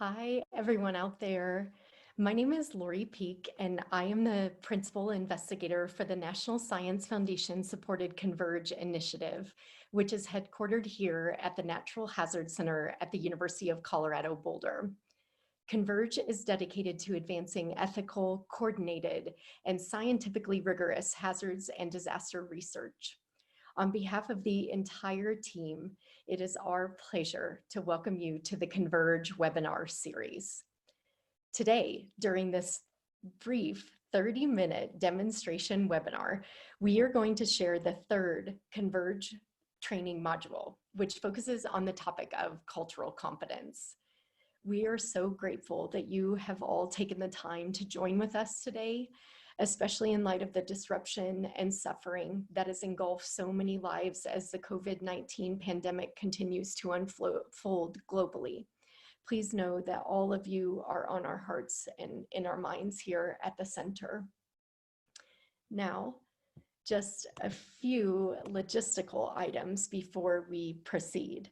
Hi, everyone out there. My name is Lori Peak, and I am the principal investigator for the National Science Foundation supported CONVERGE initiative, which is headquartered here at the Natural Hazard Center at the University of Colorado Boulder. CONVERGE is dedicated to advancing ethical, coordinated, and scientifically rigorous hazards and disaster research. On behalf of the entire team, it is our pleasure to welcome you to the CONVERGE webinar series. Today, during this brief 30-minute demonstration webinar, we are going to share the third CONVERGE training module, which focuses on the topic of cultural competence. We are so grateful that you have all taken the time to join with us today, especially in light of the disruption and suffering that has engulfed so many lives as the COVID-19 pandemic continues to unfold globally. Please know that all of you are on our hearts and in our minds here at the center. Now, just a few logistical items before we proceed.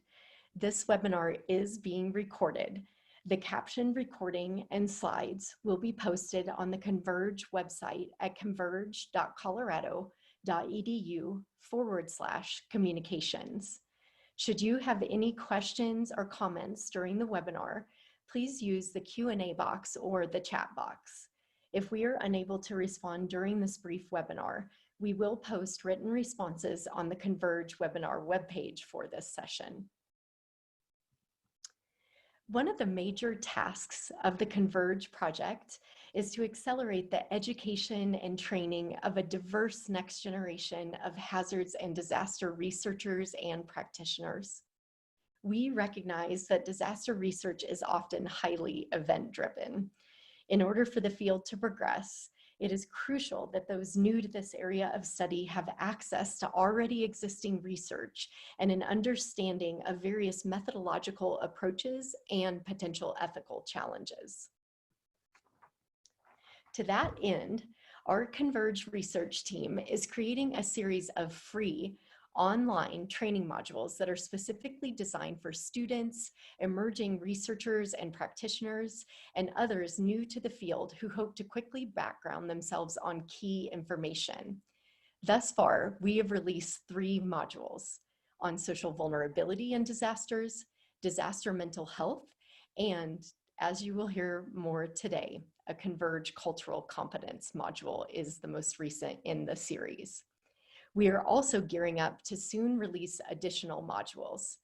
This webinar is being recorded. The caption recording and slides will be posted on the CONVERGE website at converge.colorado.edu/communications. Should you have any questions or comments during the webinar, please use the Q&A box or the chat box. If we are unable to respond during this brief webinar, we will post written responses on the CONVERGE webinar webpage for this session. One of the major tasks of the CONVERGE project is to accelerate the education and training of a diverse next generation of hazards and disaster researchers and practitioners. We recognize that disaster research is often highly event-driven. In order for the field to progress, it is crucial that those new to this area of study have access to already existing research and an understanding of various methodological approaches and potential ethical challenges. To that end, our CONVERGE research team is creating a series of free online training modules that are specifically designed for students, emerging researchers and practitioners, and others new to the field who hope to quickly background themselves on key information. Thus far, we have released 3 modules on social vulnerability and disasters, disaster mental health, and as you will hear more today, a CONVERGE Cultural Competence module is the most recent in the series. We are also gearing up to soon release additional modules.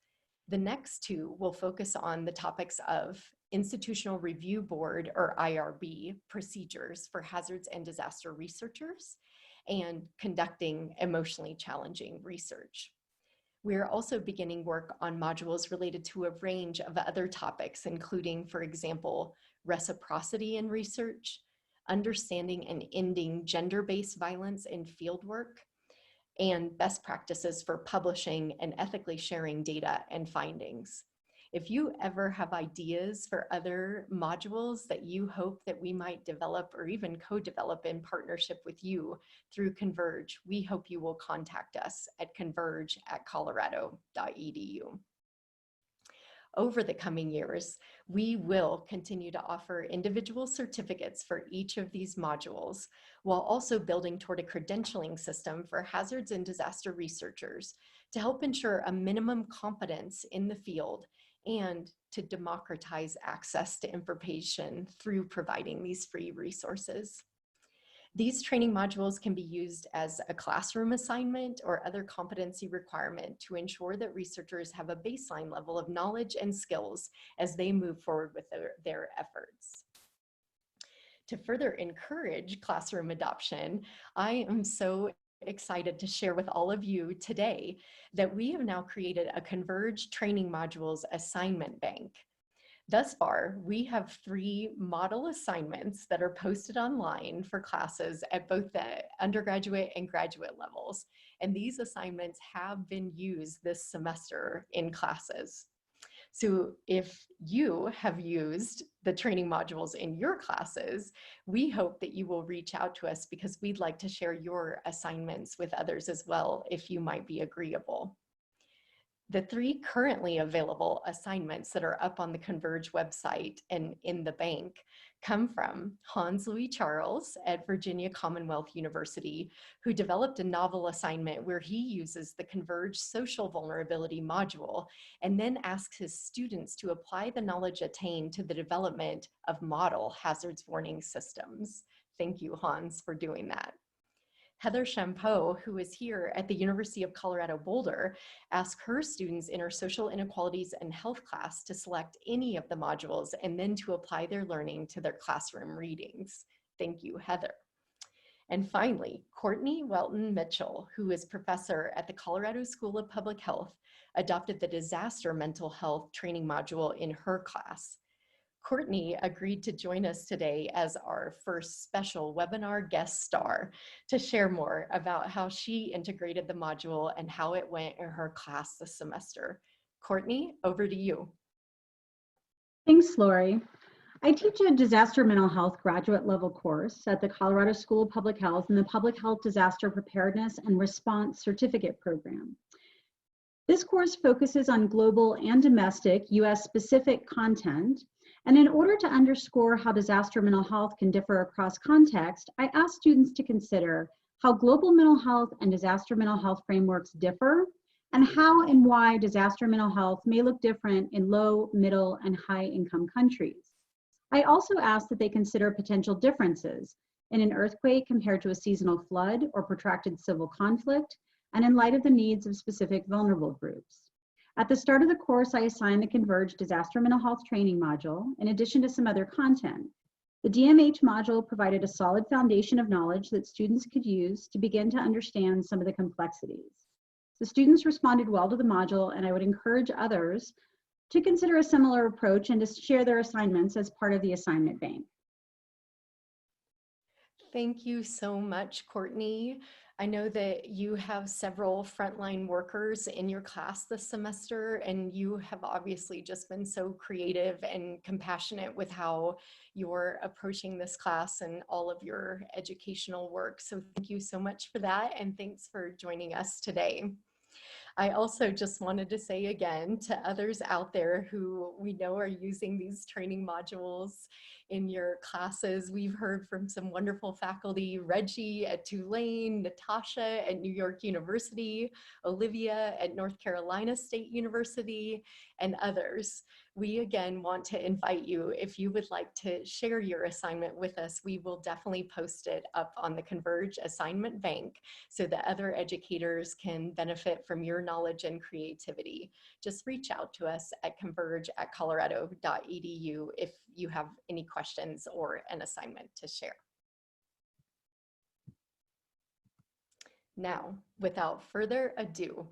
The next 2 will focus on the topics of Institutional Review Board, or IRB, procedures for hazards and disaster researchers, and conducting emotionally challenging research. We are also beginning work on modules related to a range of other topics, including, for example, reciprocity in research, understanding and ending gender-based violence in fieldwork, and best practices for publishing and ethically sharing data and findings. If you ever have ideas for other modules that you hope that we might develop or even co-develop in partnership with you through CONVERGE, we hope you will contact us at converge@colorado.edu. Over the coming years, we will continue to offer individual certificates for each of these modules, while also building toward a credentialing system for hazards and disaster researchers to help ensure a minimum competence in the field and to democratize access to information through providing these free resources. These training modules can be used as a classroom assignment or other competency requirement to ensure that researchers have a baseline level of knowledge and skills as they move forward with their efforts. To further encourage classroom adoption, I am so excited to share with all of you today that we have now created a CONVERGE Training Modules assignment bank. Thus far, we have 3 model assignments that are posted online for classes at both the undergraduate and graduate levels. And these assignments have been used this semester in classes. So if you have used the training modules in your classes, we hope that you will reach out to us because we'd like to share your assignments with others as well if you might be agreeable. The 3 currently available assignments that are up on the Converge website and in the bank come from Hans Louis Charles at Virginia Commonwealth University, who developed a novel assignment where he uses the Converge social vulnerability module and then asks his students to apply the knowledge attained to the development of model hazards warning systems. Thank you, Hans, for doing that. Heather Champeau, who is here at the University of Colorado Boulder, asked her students in her social inequalities and health class to select any of the modules and then to apply their learning to their classroom readings. Thank you, Heather. And finally, Courtney Welton Mitchell, who is professor at the Colorado School of Public Health, adopted the disaster mental health training module in her class. Courtney agreed to join us today as our first special webinar guest star to share more about how she integrated the module and how it went in her class this semester. Courtney, over to you. Thanks, Lori. I teach a disaster mental health graduate level course at the Colorado School of Public Health in the Public Health Disaster Preparedness and Response Certificate Program. This course focuses on global and domestic US specific content. And in order to underscore how disaster mental health can differ across context, I asked students to consider how global mental health and disaster mental health frameworks differ, and how and why disaster mental health may look different in low, middle, and high income countries. I also asked that they consider potential differences in an earthquake compared to a seasonal flood or protracted civil conflict, and in light of the needs of specific vulnerable groups. At the start of the course, I assigned the CONVERGE Disaster Mental Health Training Module, in addition to some other content. The DMH module provided a solid foundation of knowledge that students could use to begin to understand some of the complexities. The students responded well to the module, and I would encourage others to consider a similar approach and to share their assignments as part of the assignment bank. Thank you so much, Courtney. I know that you have several frontline workers in your class this semester, and you have obviously just been so creative and compassionate with how you're approaching this class and all of your educational work. So thank you so much for that, and thanks for joining us today. I also just wanted to say again to others out there who we know are using these training modules in your classes, we've heard from some wonderful faculty, Reggie at Tulane, Natasha at New York University, Olivia at North Carolina State University, and others. We again want to invite you, if you would like to share your assignment with us, we will definitely post it up on the Converge assignment bank so that other educators can benefit from your knowledge and creativity. Just reach out to us at converge@colorado.edu if you have any questions or an assignment to share. Now, without further ado,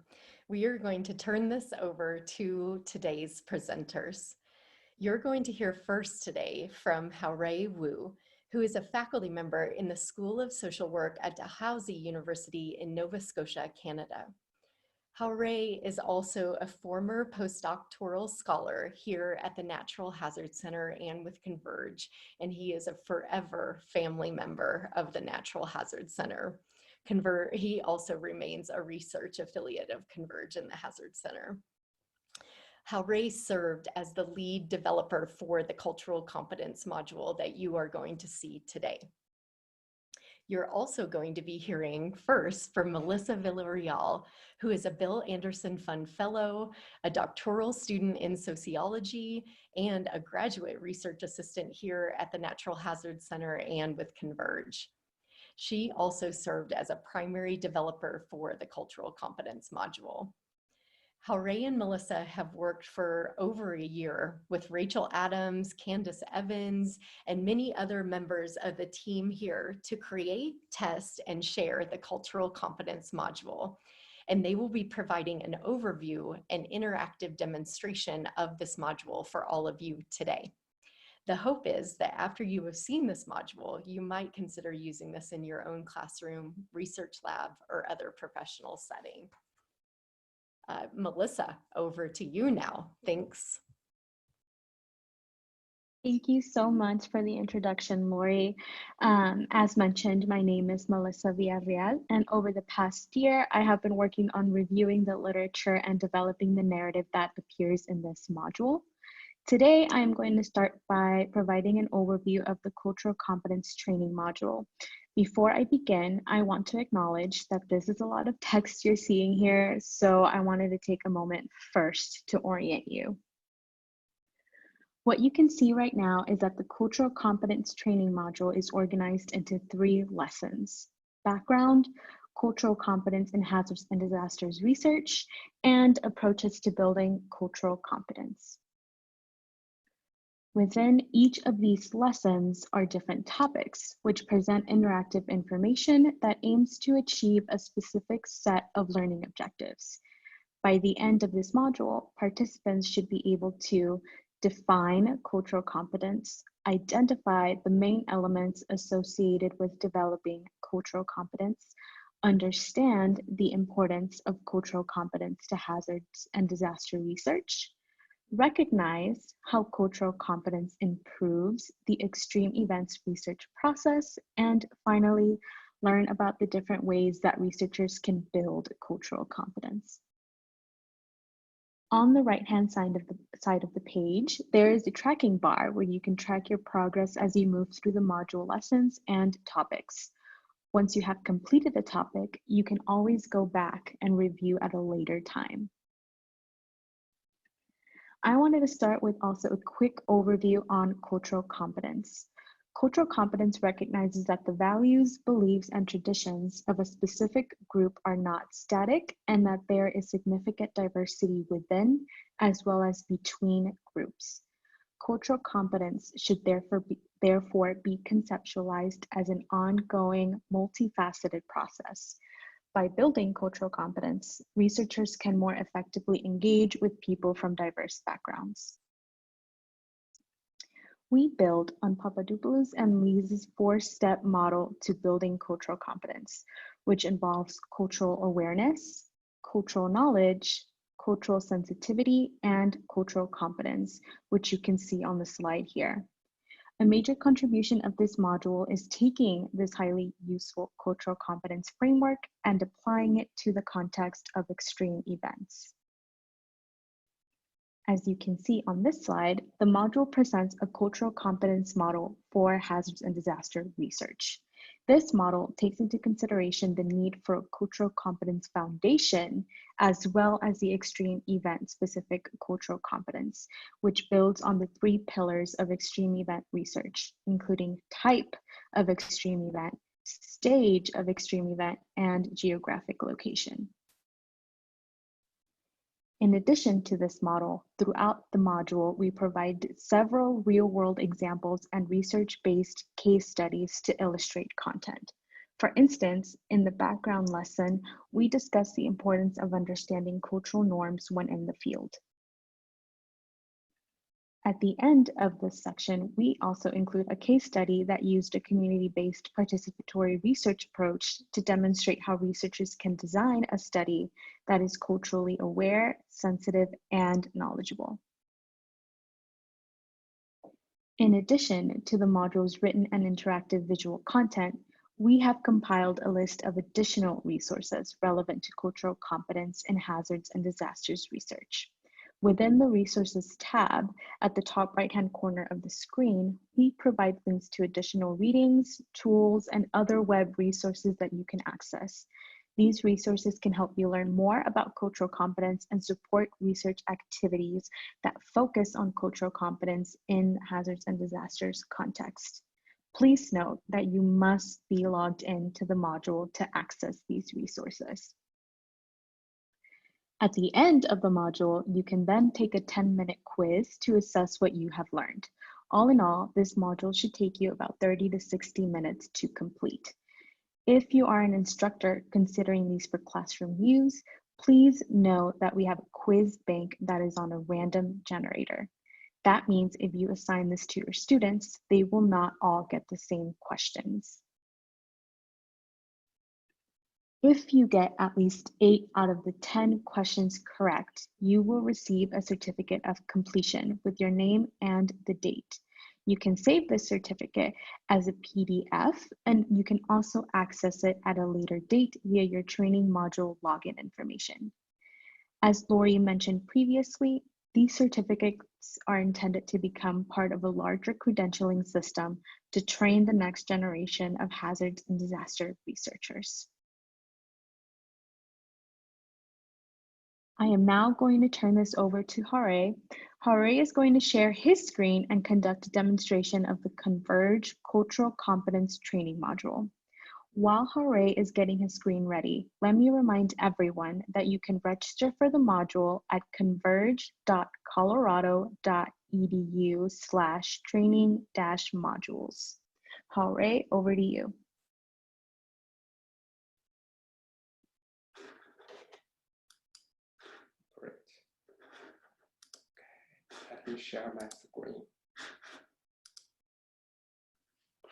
we are going to turn this over to today's presenters. You're going to hear first today from Haorui Wu, who is a faculty member in the School of Social Work at Dalhousie University in Nova Scotia, Canada. Haorui is also a former postdoctoral scholar here at the Natural Hazard Center and with Converge, and he is a forever family member of the Natural Hazard Center. He also remains a research affiliate of Converge and the Hazard Center. Haorui served as the lead developer for the Cultural Competence module that you are going to see today. You're also going to be hearing first from Melissa Villarreal, who is a Bill Anderson Fund Fellow, a doctoral student in sociology, and a graduate research assistant here at the Natural Hazard Center and with Converge. She also served as a primary developer for the Cultural Competence module. Haorui and Melissa have worked for over a year with Rachel Adams, Candace Evans, and many other members of the team here to create, test, and share the Cultural Competence module. And they will be providing an overview and interactive demonstration of this module for all of you today. The hope is that after you have seen this module, you might consider using this in your own classroom, research lab, or other professional setting. Melissa, over to you now. Thanks. Thank you so much for the introduction, Lori. As mentioned, my name is Melissa Villarreal, and over the past year, I have been working on reviewing the literature and developing the narrative that appears in this module. Today, I am going to start by providing an overview of the Cultural Competence Training Module. Before I begin, I want to acknowledge that this is a lot of text you're seeing here, so I wanted to take a moment first to orient you. What you can see right now is that the Cultural Competence Training Module is organized into 3 lessons: background, cultural competence in hazards and disasters research, and approaches to building cultural competence. Within each of these lessons are different topics, which present interactive information that aims to achieve a specific set of learning objectives. By the end of this module, participants should be able to define cultural competence, identify the main elements associated with developing cultural competence, understand the importance of cultural competence to hazards and disaster research, recognize how cultural competence improves the extreme events research process, and finally, learn about the different ways that researchers can build cultural competence. On the right-hand side of the page, there is a tracking bar where you can track your progress as you move through the module lessons and topics. Once you have completed a topic, you can always go back and review at a later time. I wanted to start with also a quick overview on cultural competence. Cultural competence recognizes that the values, beliefs, and traditions of a specific group are not static and that there is significant diversity within as well as between groups. Cultural competence should therefore be conceptualized as an ongoing, multifaceted process. By building cultural competence, researchers can more effectively engage with people from diverse backgrounds. We build on Papadopoulos and Lee's 4-step model to building cultural competence, which involves cultural awareness, cultural knowledge, cultural sensitivity, and cultural competence, which you can see on the slide here. A major contribution of this module is taking this highly useful cultural competence framework and applying it to the context of extreme events. As you can see on this slide, the module presents a cultural competence model for hazards and disaster research. This model takes into consideration the need for a cultural competence foundation, as well as the extreme event-specific cultural competence, which builds on the 3 pillars of extreme event research, including type of extreme event, stage of extreme event, and geographic location. In addition to this model, throughout the module, we provide several real-world examples and research-based case studies to illustrate content. For instance, in the background lesson, we discuss the importance of understanding cultural norms when in the field. At the end of this section, we also include a case study that used a community-based participatory research approach to demonstrate how researchers can design a study that is culturally aware, sensitive, and knowledgeable. In addition to the module's written and interactive visual content, we have compiled a list of additional resources relevant to cultural competence in hazards and disasters research. Within the Resources tab, at the top right-hand corner of the screen, we provide links to additional readings, tools, and other web resources that you can access. These resources can help you learn more about cultural competence and support research activities that focus on cultural competence in hazards and disasters context. Please note that you must be logged into the module to access these resources. At the end of the module, you can then take a 10-minute quiz to assess what you have learned. All in all, this module should take you about 30 to 60 minutes to complete. If you are an instructor considering these for classroom use, please know that we have a quiz bank that is on a random generator. That means if you assign this to your students, they will not all get the same questions. If you get at least 8 out of the 10 questions correct, you will receive a certificate of completion with your name and the date. You can save this certificate as a PDF, and you can also access it at a later date via your training module login information. As Lori mentioned previously, these certificates are intended to become part of a larger credentialing system to train the next generation of hazards and disaster researchers. I am now going to turn this over to Hare. Hare is going to share his screen and conduct a demonstration of the CONVERGE Cultural Competence Training Module. While Hare is getting his screen ready, let me remind everyone that you can register for the module at converge.colorado.edu/training-modules. Hare, over to you. Great. Okay, let me share my screen.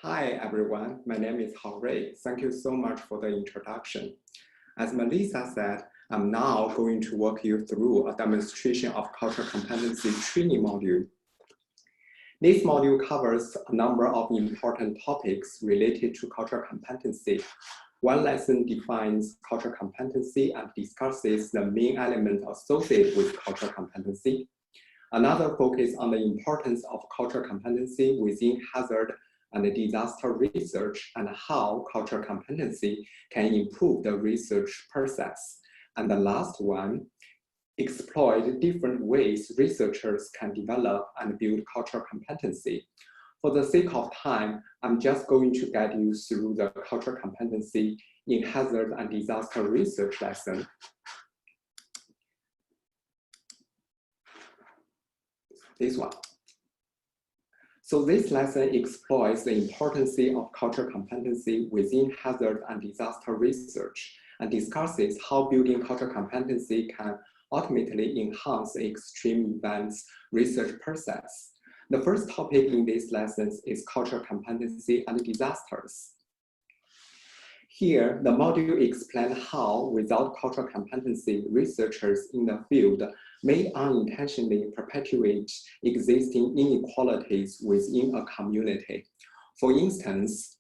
Hi, everyone. My name is Hare. Thank you so much for the introduction. As Melissa said, I'm now going to walk you through a demonstration of cultural competency training module. This module covers a number of important topics related to cultural competency. One lesson defines cultural competency and discusses the main elements associated with cultural competency. Another focuses on the importance of cultural competency within hazard and disaster research and how cultural competency can improve the research process. And the last one, exploit different ways researchers can develop and build cultural competency. For the sake of time, I'm just going to guide you through the cultural competency in hazard and disaster research lesson. This one. So this lesson explores the importance of cultural competency within hazard and disaster research and discusses how building cultural competency can ultimately enhance the extreme events research process. The first topic in this lesson is cultural competency and disasters. Here, the module explains how, without cultural competency, researchers in the field may unintentionally perpetuate existing inequalities within a community. For instance,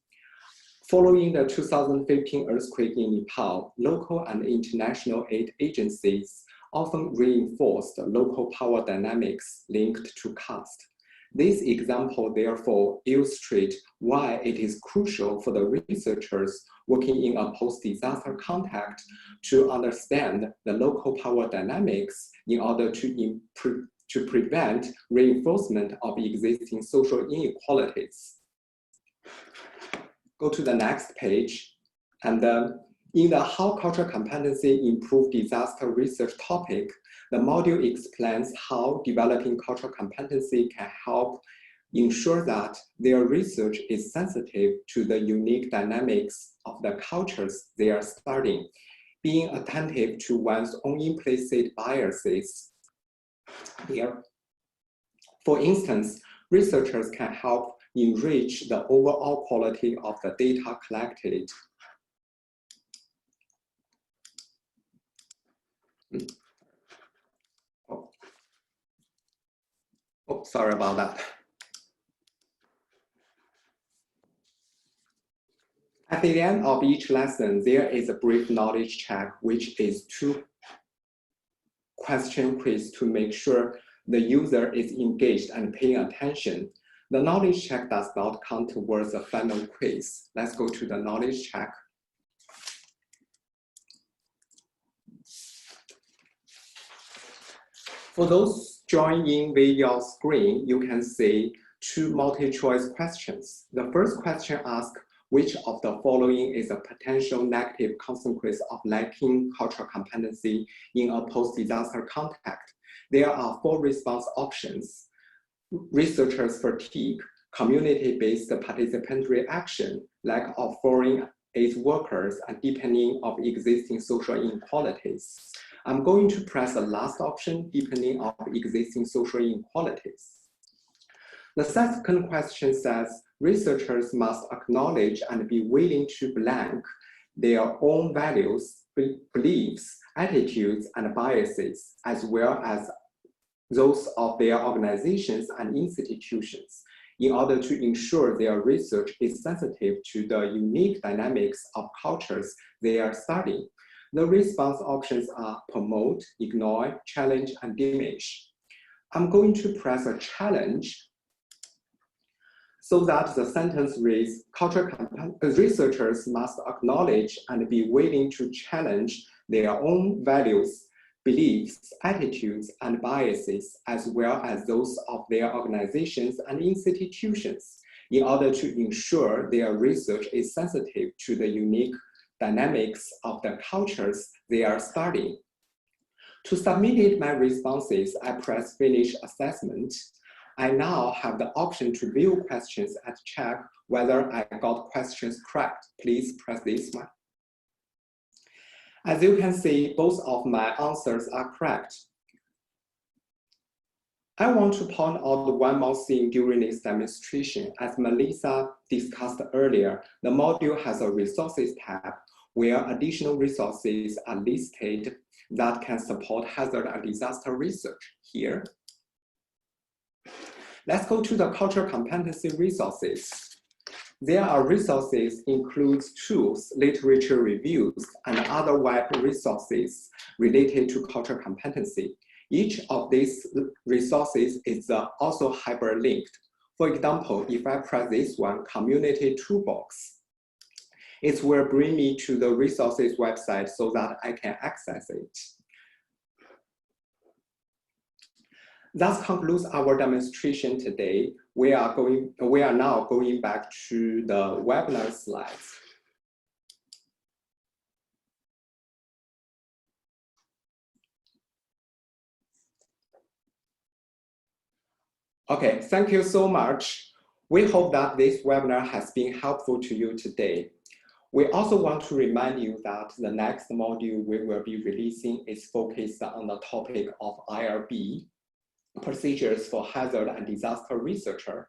following the 2015 earthquake in Nepal, local and international aid agencies often reinforced local power dynamics linked to caste. This example, therefore, illustrates why it is crucial for the researchers working in a post-disaster context to understand the local power dynamics in order to prevent reinforcement of existing social inequalities. Go to the next page. And in the how cultural competency improve disaster research topic, the module explains how developing cultural competency can help ensure that their research is sensitive to the unique dynamics of the cultures they are studying, being attentive to one's own implicit biases. Here, for instance, researchers can help enrich the overall quality of the data collected. Oh, sorry about that. At the end of each lesson, there is a brief knowledge check, which is 2-question quiz to make sure the user is engaged and paying attention. The knowledge check does not count towards the final quiz. Let's go to the knowledge check. For those joining via screen, you can see 2 multi-choice questions. The first question asks, which of the following is a potential negative consequence of lacking cultural competency in a post-disaster context? There are 4 response options: researchers' fatigue, community-based participatory action, lack of foreign aid workers, and deepening of existing social inequalities. I'm going to press the last option, deepening of existing social inequalities. The second question says, researchers must acknowledge and be willing to blank their own values, beliefs, attitudes, and biases, as well as those of their organizations and institutions, in order to ensure their research is sensitive to the unique dynamics of cultures they are studying. The response options are promote, ignore, challenge, and diminish. I'm going to press a challenge so that the sentence reads, researchers must acknowledge and be willing to challenge their own values, beliefs, attitudes, and biases, as well as those of their organizations and institutions, in order to ensure their research is sensitive to the unique dynamics of the cultures they are studying. To submit my responses, I press Finish Assessment. I now have the option to view questions and check whether I got questions correct. Please press this one. As you can see, both of my answers are correct. I want to point out one more thing during this demonstration. As Melissa discussed earlier, the module has a resources tab where additional resources are listed that can support hazard and disaster research here. Let's go to the cultural competency resources. There are resources includes tools, literature reviews, and other web resources related to cultural competency. Each of these resources is also hyperlinked. For example, if I press this one, Community Toolbox, it will bring me to the resources website so that I can access it. That concludes our demonstration today. We are now going back to the webinar slides. Okay, thank you so much. We hope that this webinar has been helpful to you today. We also want to remind you that the next module we will be releasing is focused on the topic of IRB, procedures for hazard and disaster researcher.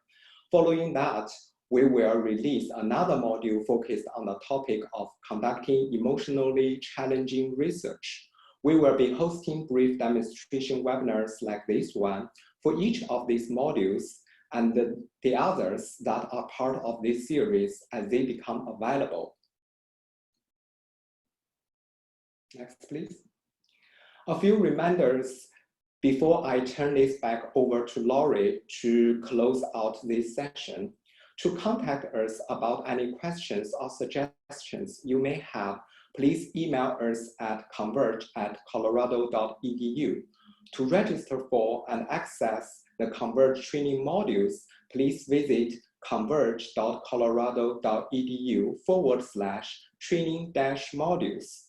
Following that, we will release another module focused on the topic of conducting emotionally challenging research. We will be hosting brief demonstration webinars like this one for each of these modules and the others that are part of this series as they become available. Next, please. A few reminders before I turn this back over to Laurie to close out this session. To contact us about any questions or suggestions you may have, please email us at converge@colorado.edu. To register for and access the CONVERGE training modules, please visit converge.colorado.edu/training-modules.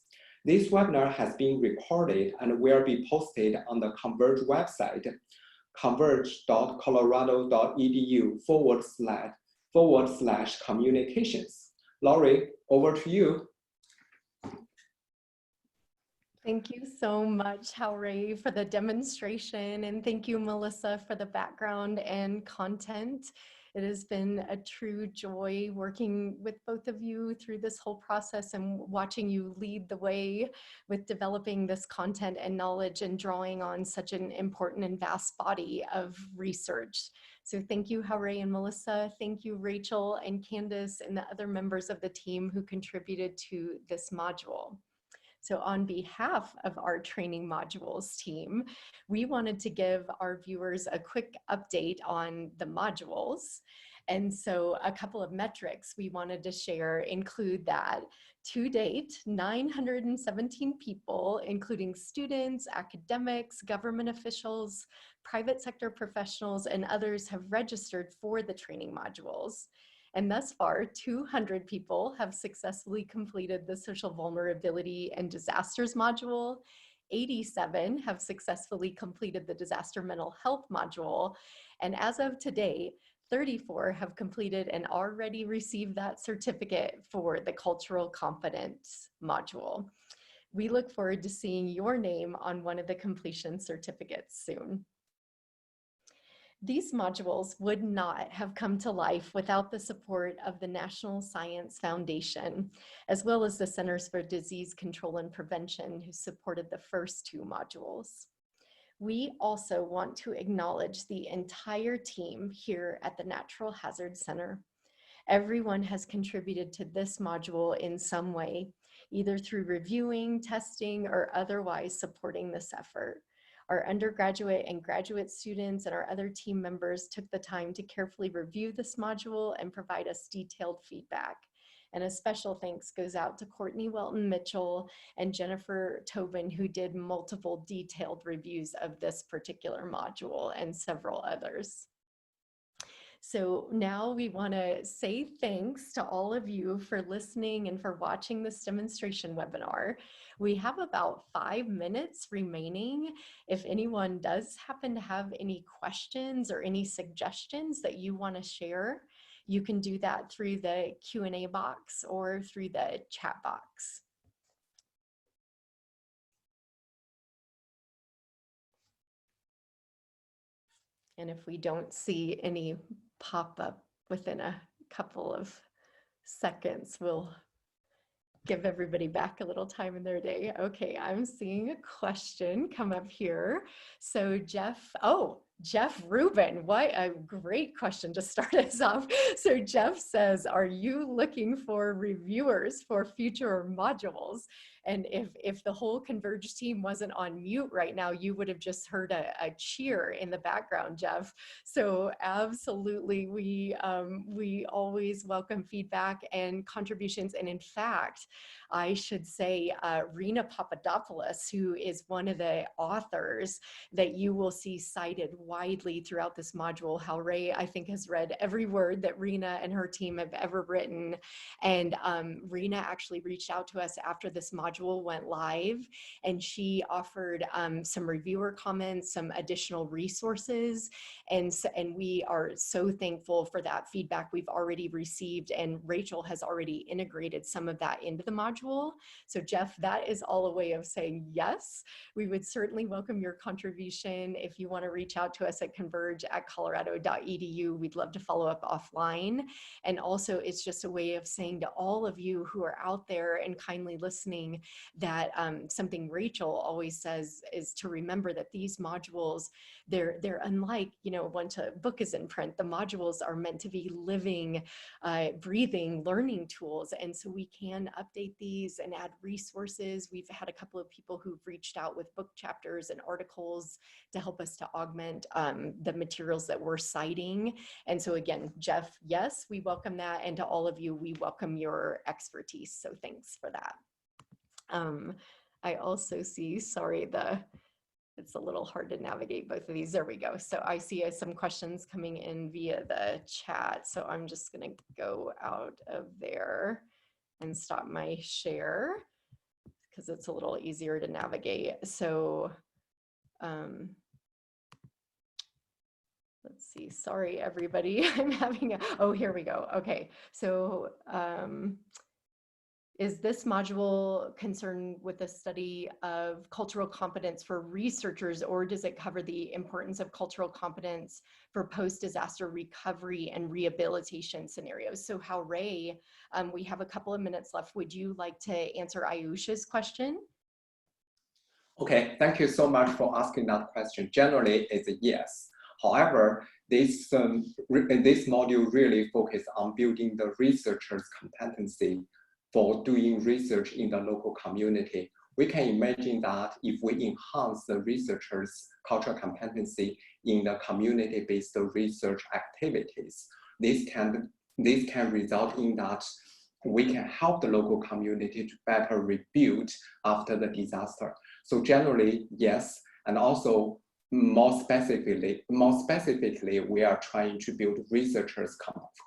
This webinar has been recorded and will be posted on the CONVERGE website, converge.colorado.edu/communications. Laurie, over to you. Thank you so much, Hauray, for the demonstration, and thank you, Melissa, for the background and content. It has been a true joy working with both of you through this whole process and watching you lead the way with developing this content and knowledge and drawing on such an important and vast body of research. So thank you, Hauray and Melissa. Thank you, Rachel and Candace and the other members of the team who contributed to this module. So on behalf of our training modules team, we wanted to give our viewers a quick update on the modules. And so a couple of metrics we wanted to share include that to date, 917 people, including students, academics, government officials, private sector professionals, and others have registered for the training modules. And thus far, 200 people have successfully completed the social vulnerability and disasters module. 87 have successfully completed the disaster mental health module. And as of today, 34 have completed and already received that certificate for the cultural competence module. We look forward to seeing your name on one of the completion certificates soon. These modules would not have come to life without the support of the National Science Foundation, as well as the Centers for Disease Control and Prevention, who supported the first two modules. We also want to acknowledge the entire team here at the Natural Hazard Center. Everyone has contributed to this module in some way, either through reviewing, testing, or otherwise supporting this effort. Our undergraduate and graduate students and our other team members took the time to carefully review this module and provide us detailed feedback. And a special thanks goes out to Courtney Welton Mitchell and Jennifer Tobin, who did multiple detailed reviews of this particular module and several others. So now we want to say thanks to all of you for listening and for watching this demonstration webinar. We have about 5 minutes remaining. If anyone does happen to have any questions or any suggestions that you want to share, you can do that through the Q&A box or through the chat box. And if we don't see any pop up within a couple of seconds, we'll give everybody back a little time in their day. Okay, I'm seeing a question come up here. So Jeff Rubin, what a great question to start us off. So Jeff says, are you looking for reviewers for future modules? And if the whole CONVERGE team wasn't on mute right now, you would have just heard a cheer in the background, Jeff. So absolutely, we always welcome feedback and contributions. And in fact, I should say Rena Papadopoulos, who is one of the authors that you will see cited widely throughout this module. How Ray, I think, has read every word that Rena and her team have ever written. And Rena actually reached out to us after this module went live, and she offered some reviewer comments, some additional resources, and we are so thankful for that feedback we've already received, and Rachel has already integrated some of that into the module. So Jeff, that is all a way of saying yes, we would certainly welcome your contribution. If you want to reach out to us at converge@colorado.edu, we'd love to follow up offline. And also, it's just a way of saying to all of you who are out there and kindly listening that something Rachel always says is to remember that these modules, they're unlike, once a book is in print, the modules are meant to be living, breathing learning tools. And so we can update these and add resources. We've had a couple of people who've reached out with book chapters and articles to help us to augment the materials that we're citing. And so again, Jeff, yes, we welcome that. And to all of you, we welcome your expertise. So thanks for that. I also see, sorry, it's a little hard to navigate both of these. There we go. So I see some questions coming in via the chat. So I'm just going to go out of there and stop my share because it's a little easier to navigate. So let's see. Sorry, everybody. I'm having oh, here we go. Okay. So is this module concerned with the study of cultural competence for researchers, or does it cover the importance of cultural competence for post-disaster recovery and rehabilitation scenarios? So how Ray, we have a couple of minutes left. Would you like to answer Ayusha's question? Okay, thank you so much for asking that question. Generally, it's a yes. However, this module really focuses on building the researcher's competency for doing research in the local community. We can imagine that if we enhance the researcher's cultural competency in the community-based research activities, this can result in that we can help the local community to better rebuild after the disaster. So generally, yes, and also more specifically, we are trying to build researchers'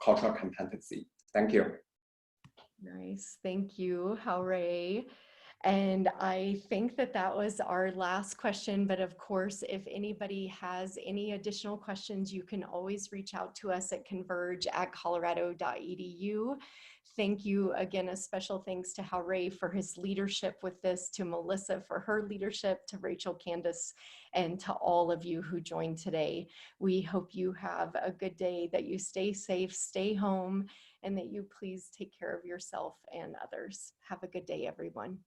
cultural competency. Thank you. Nice, thank you, Hauray. And I think that was our last question, but of course, if anybody has any additional questions, you can always reach out to us at converge@colorado.edu. Thank you again, a special thanks to Hauray for his leadership with this, to Melissa for her leadership, to Rachel, Candace, and to all of you who joined today. We hope you have a good day, that you stay safe, stay home, and that you please take care of yourself and others. Have a good day, everyone.